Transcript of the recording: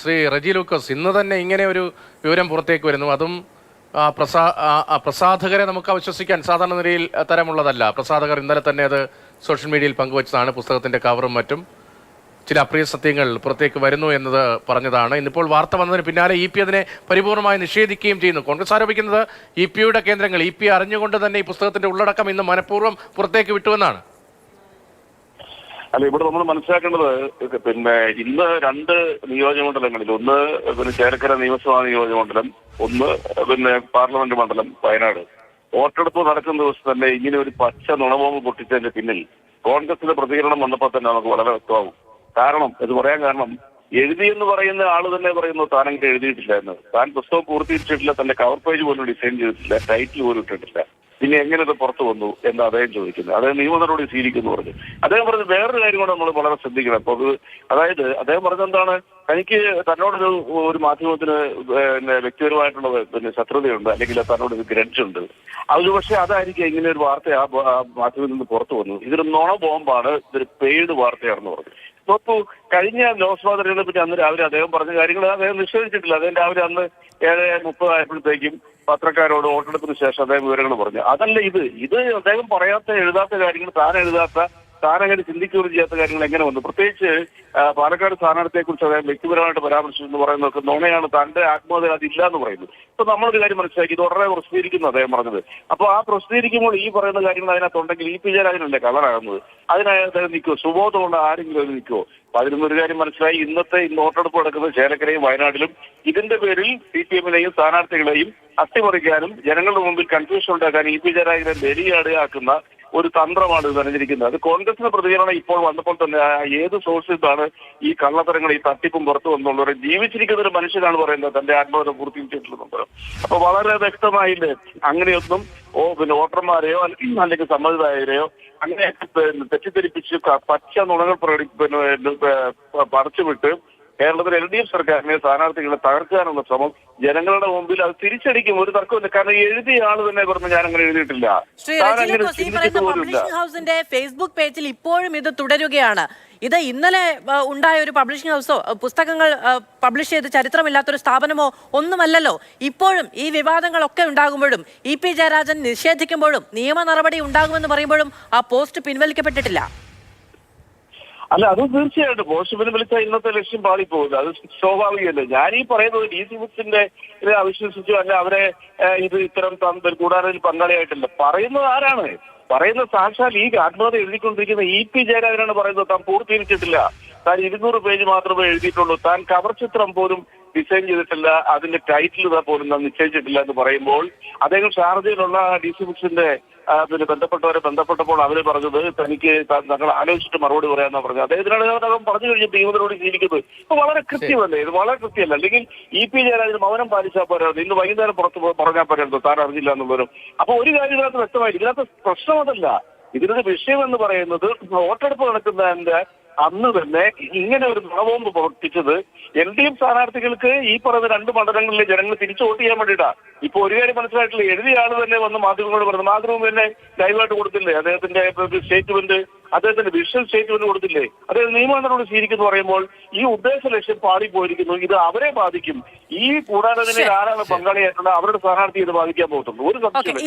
ശ്രീ റജി ലൂക്കോസ്, ഇന്ന് തന്നെ ഇങ്ങനെ ഒരു വിവരം പുറത്തേക്ക് വരുന്നു. അതും പ്രസാധകരെ നമുക്ക് അവിശ്വസിക്കാൻ സാധാരണ നിലയിൽ തരമുള്ളതല്ല. പ്രസാധകർ ഇന്നലെ തന്നെ അത് സോഷ്യൽ മീഡിയയിൽ പങ്കുവച്ചതാണ്. പുസ്തകത്തിന്റെ കവറും മറ്റും ചില അപ്രിയ സത്യങ്ങൾ പുറത്തേക്ക് വരുന്നു എന്നത് പറഞ്ഞതാണ്. ഇന്നിപ്പോൾ വാർത്ത വന്നതിന് പിന്നാലെ ഇ പി അതിനെ പരിപൂർണമായി നിഷേധിക്കുകയും ചെയ്യുന്നു. കോൺഗ്രസ് ആരോപിക്കുന്നത് ഇ പിയുടെ കേന്ദ്രങ്ങൾ ഇ പി അറിഞ്ഞുകൊണ്ട് തന്നെ ഈ പുസ്തകത്തിന്റെ ഉള്ളടക്കം ഇന്ന് മനഃപൂർവ്വം പുറത്തേക്ക് വിട്ടുവെന്നാണ്. അല്ല, ഇവിടെ നമ്മൾ മനസ്സിലാക്കേണ്ടത് ഇന്ന് രണ്ട് നിയോജകമണ്ഡലങ്ങളിൽ, ഒന്ന് ചേലക്കര നിയമസഭാ നിയോജകമണ്ഡലം, ഒന്ന് പാർലമെന്റ് മണ്ഡലം വയനാട്. വോട്ടെടുപ്പ് നടക്കുന്ന ദിവസം തന്നെ ഇങ്ങനെ ഒരു പച്ച നുണബോംബ് പൊട്ടിച്ചതിന്റെ പിന്നിൽ കോൺഗ്രസിന്റെ പ്രതികരണം വന്നപ്പോൾ തന്നെ നമുക്ക് വളരെ വ്യക്തമാവും. കാരണം ഇത് പറയാൻ കാരണം, എഴുതിയെന്ന് പറയുന്ന ആള് തന്നെ പറയുന്നു താനെങ്കിലും എഴുതിയിട്ടില്ല എന്ന്. താൻ പുസ്തകം പൂർത്തീകരിച്ചിട്ടില്ല, തന്റെ കവർ പേജ് പോലും ഡിസൈൻ ചെയ്തിട്ടില്ല, ടൈറ്റിൽ പോലും ഇട്ടിട്ടില്ല. പിന്നെ എങ്ങനെ ഇത് പുറത്തു വന്നു എന്ന് അദ്ദേഹം ചോദിക്കുന്നത്. അദ്ദേഹം നിയമ നടപടി സ്വീകരിക്കുന്നു പറഞ്ഞു. അദ്ദേഹം പറഞ്ഞ വേറൊരു കാര്യം കൂടെ നമ്മൾ വളരെ ശ്രദ്ധിക്കണം. അപ്പൊ അതായത് അദ്ദേഹം പറഞ്ഞെന്താണ്, തനിക്ക് തന്നോടൊരു മാധ്യമത്തിന് വ്യക്തിപരമായിട്ടുള്ള ശത്രുതയുണ്ട്, അല്ലെങ്കിൽ തന്നോട് ഒരു ഗ്രഡ്ജുണ്ട്. അത് പക്ഷേ അതായിരിക്കും ഇങ്ങനെ ഒരു വാർത്ത ആ മാധ്യമത്തിൽ നിന്ന് പുറത്തു വന്നു. ഇതൊരു നുണ ബോംബാണ്, ഇതൊരു പെയ്ഡ് വാർത്തയാണെന്ന് പറഞ്ഞു. നോക്കൂ, കഴിഞ്ഞ ലോക്സഭാ തെരഞ്ഞെടുപ്പിനെ പറ്റി അന്ന് രാവിലെ അദ്ദേഹം പറഞ്ഞ കാര്യങ്ങൾ അദ്ദേഹം നിഷേധിച്ചിട്ടില്ല. അദ്ദേഹം രാവിലെ അന്ന് 7:30 ആയപ്പോഴത്തേക്കും പത്രക്കാരോട് വോട്ടെടുപ്പിന് ശേഷം അദ്ദേഹം വിവരങ്ങൾ പറഞ്ഞു. അതല്ല ഇത് അദ്ദേഹം പറയാത്ത എഴുതാത്ത കാര്യങ്ങൾ, താനങ്ങനെ ചിന്തിക്കുകയും ചെയ്യാത്ത കാര്യങ്ങൾ എങ്ങനെ വന്നു? പ്രത്യേകിച്ച് പാലക്കാട് സ്ഥാനാർത്ഥിയെ കുറിച്ച് അദ്ദേഹം വ്യക്തിപരമായിട്ട് പരാമർശിച്ചെന്ന് പറയുന്നതൊക്കെ നുണയാണ്. തന്റെ ആത്മഹത്യ അതില്ല എന്ന് പറയുന്നു. ഇപ്പൊ നമ്മളൊരു കാര്യം മനസ്സിലാക്കി, ഇത് ഉടനെ പ്രസിദ്ധീകരിക്കുന്നു അദ്ദേഹം പറഞ്ഞത്. അപ്പൊ ആ പ്രസിദ്ധീകരിക്കുമ്പോൾ ഈ പറയുന്ന കാര്യങ്ങൾ അതിനകത്തുണ്ടെങ്കിൽ ഇ പി ജയരാജനല്ലേ കളറാകുന്നത്? അതിനായി അദ്ദേഹം നിൽക്കുമോ? സുബോധമുള്ള ആരെങ്കിലും അത് നിൽക്കുമോ? അപ്പൊ അതിനൊരു കാര്യം മനസ്സിലായി, ഇന്ന് വോട്ടെടുപ്പ് നടക്കുന്നത് ചേലക്കരയും വയനാട്ടിലും. ഇതിന്റെ പേരിൽ CPM-നെയും സ്ഥാനാർത്ഥികളെയും അട്ടിമറിക്കാനും ജനങ്ങളുടെ മുമ്പിൽ കൺഫ്യൂഷൻ ഉണ്ടാക്കാനും ഇ പി ജയരാജനെ ബലിയാടാക്കുന്ന ഒരു തന്ത്രമാണ് ഇത് തെരഞ്ഞെടുക്കുന്നത്. അത് കോൺഗ്രസിന്റെ പ്രതികരണം ഇപ്പോൾ വന്നപ്പോൾ തന്നെ ഏത് സോഴ്സിൽ നിന്നാണ് ഈ കള്ളത്തരങ്ങൾ, ഈ തട്ടിപ്പും പുറത്തു വന്നുള്ളവരെ ജീവിച്ചിരിക്കുന്ന ഒരു മനുഷ്യനാണ് പറയുന്നത് തന്റെ ആത്മഹത്യ പൂർത്തീകരിച്ചിട്ടുള്ളത്. അപ്പൊ വളരെ വ്യക്തമായില്ലേ, അങ്ങനെയൊന്നും വോട്ടർമാരെയോ അല്ലെങ്കിൽ സമ്മതിദായകരെയോ അങ്ങനെ തെറ്റിദ്ധരിപ്പിച്ച് പച്ച നുണകൾ പറിച്ചുവിട്ട് കേരളത്തിലെ LDF സർക്കാരിനെ, സ്ഥാനാർത്ഥികളെ തകർക്കാനുള്ള ശ്രമം ജനങ്ങളുടെ മുമ്പിൽ അത് തിരിച്ചടിക്കും. ഒരു തർക്കമില്ല. കാരണം എഴുതിയ ആള് തന്നെ പറഞ്ഞു ഞാൻ അങ്ങനെ എഴുതിയിട്ടില്ല. പബ്ലിഷിംഗ് ഹൗസിന്റെ ഫേസ്ബുക്ക് പേജിൽ ഇപ്പോഴും ഇത് തുടരുകയാണ്. ഇത് ഇന്നലെ ഉണ്ടായ ഒരു പബ്ലിഷിംഗ് ഹൗസോ പുസ്തകങ്ങൾ പബ്ലിഷ് ചെയ്ത് ചരിത്രമില്ലാത്തൊരു സ്ഥാപനമോ ഒന്നുമല്ലല്ലോ. ഇപ്പോഴും ഈ വിവാദങ്ങളൊക്കെ ഉണ്ടാകുമ്പോഴും ഇ പി ജയരാജൻ നിഷേധിക്കുമ്പോഴും നിയമ നടപടി ഉണ്ടാകുമെന്ന് പറയുമ്പോഴും ആ പോസ്റ്റ് പിൻവലിക്കപ്പെട്ടിട്ടില്ല. അല്ല, അത് തീർച്ചയായിട്ടും പോസ്റ്റ് പിൻവലിച്ച ഇന്നത്തെ ലക്ഷ്യം പാളിപ്പോകില്ല. അത് സ്വാഭാവികമല്ലേ. ഞാനീ പറയുന്നത് DC ബുക്സിന്റെ അവിശ്വസിച്ചു അല്ല അവരെ ഇത്തരം കൂടാതെ പങ്കാളിയായിട്ടില്ല. പറയുന്നത് ആരാണ്? പറയുന്ന സാക്ഷാൽ ഈ ആത്മഹത്യ എഴുതിക്കൊണ്ടിരിക്കുന്ന ഇ പി ജയരാജനാണ് പറയുന്നത്. താൻ പൂർത്തീകരിച്ചിട്ടില്ല, താൻ 200 പേജ് മാത്രമേ എഴുതിയിട്ടുള്ളൂ, താൻ കവർ ചിത്രം പോലും ഡിസൈൻ ചെയ്തിട്ടില്ല, അതിന്റെ ടൈറ്റിൽ പോലും താൻ നിശ്ചയിച്ചിട്ടില്ല എന്ന് പറയുമ്പോൾ അദ്ദേഹം ഷാർജയിലുള്ള DC ബുക്സിന്റെ ബന്ധപ്പെട്ടപ്പോൾ അവര് പറഞ്ഞത് തനിക്ക് ഞങ്ങൾ ആലോചിച്ചിട്ട് മറുപടി പറയാന്നാ പറഞ്ഞത്. അദ്ദേഹത്തിനാണ് അദ്ദേഹം പറഞ്ഞു കഴിഞ്ഞപ്പോൾ നിയമത്തിനോട് സ്വീകരിക്കുന്നത്. ഇപ്പൊ വളരെ കൃത്യമല്ലേ? ഇത് വളരെ കൃത്യമല്ല. അല്ലെങ്കിൽ ഇ പി ജയരാജന് മൗനം പാലിച്ചാൽ പോരായിരുന്നു, ഇന്ന് വൈകുന്നേരം പുറത്ത് പറഞ്ഞാൽ പോരായിരുന്നു താൻ അറിഞ്ഞില്ല എന്നുള്ളവരും. അപ്പൊ ഒരു കാര്യം ഇതിനകത്ത് വ്യക്തമായി, ഇതിനകത്ത് പ്രശ്നം അതല്ല. ഇതിനൊരു വിഷയം എന്ന് പറയുന്നത് വോട്ടെടുപ്പ് നടക്കുന്നതിന്റെ അന്ന് തന്നെ ഇങ്ങനെ ഒരു നുണബോംബ് പ്രവർത്തിച്ചത് LDF സ്ഥാനാർത്ഥികൾക്ക് ഈ പറയുന്ന 2 മണ്ഡലങ്ങളിലെ ജനങ്ങൾ തിരിച്ചു വോട്ട് ചെയ്യാൻ വേണ്ടിയിട്ടാ. ഇപ്പൊ ഒരു കാര്യം മനസ്സിലായിട്ടില്ല, എഴുതിയ ആള് തന്നെ വന്ന് മാധ്യമങ്ങളോട് പറഞ്ഞു. മാധ്യമം തന്നെ ലൈവായിട്ട് കൊടുത്തില്ലേ അദ്ദേഹത്തിന്റെ സ്റ്റേറ്റ്മെന്റ്, അദ്ദേഹത്തിന്റെ വിഷ്വൽ സ്റ്റേറ്റ്മെന്റ് കൊടുത്തില്ലേ? അദ്ദേഹം നിയമനടപടി സ്വീകരിക്കുന്നു പറയുമ്പോൾ ഈ ഉദ്ദേശ ലക്ഷ്യം പാളിപ്പോയിരിക്കുന്നു. ഇത് അവരെ ബാധിക്കും. ഈ കൂടാതെ തന്നെ ആരാണ് പങ്കാളിയായിട്ടുള്ള അവരുടെ സ്ഥാനാർത്ഥി ഇത് ബാധിക്കാൻ പോകത്തുള്ളൂ. ഒരു സംശയം